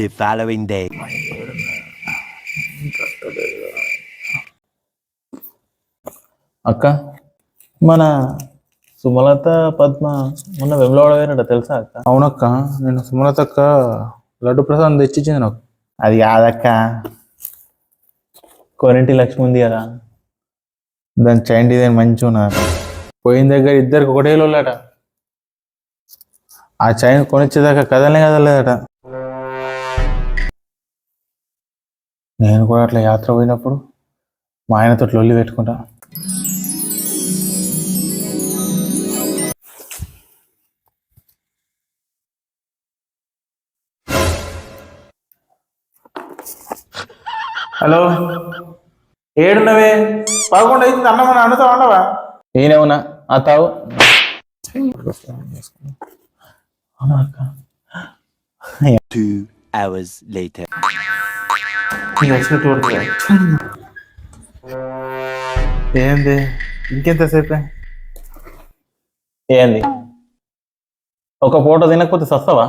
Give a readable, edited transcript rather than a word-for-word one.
The following day. అక్క మన సుమలత పద్మ మొన్న వెమ్లవాడ పోయినట్ట తెలుసా అక్క? అవునక్క, నేను సుమలత అక్క లడ్డు ప్రసాదం తెచ్చిచ్చింది నాకు. అది కాదక్క, కొరింటి లక్ష్మి ఉంది కదా, దాని చైన్ డిజైన్ మంచిగా ఉన్నదట. పోయిన దగ్గర ఇద్దరికి ఒకటే లోలట. ఆ చైన్ కొనిచ్చేదాకా కదలనే కదలేదట. నేను కూడా అట్లా యాత్ర పోయినప్పుడు మా ఆయనతో లొల్లి పెట్టుకుంటా. హలో, ఏడున్నవే? 11 అవుతుంది, అన్నమని అన్నతో ఉండవా? నేనేమన్నా ఆ తావు అవునా అక్క? 2 hours later. ఏంది ఇంకెంతసేపే? ఏంది ఒక పూట తినకపోతే సస్తావా?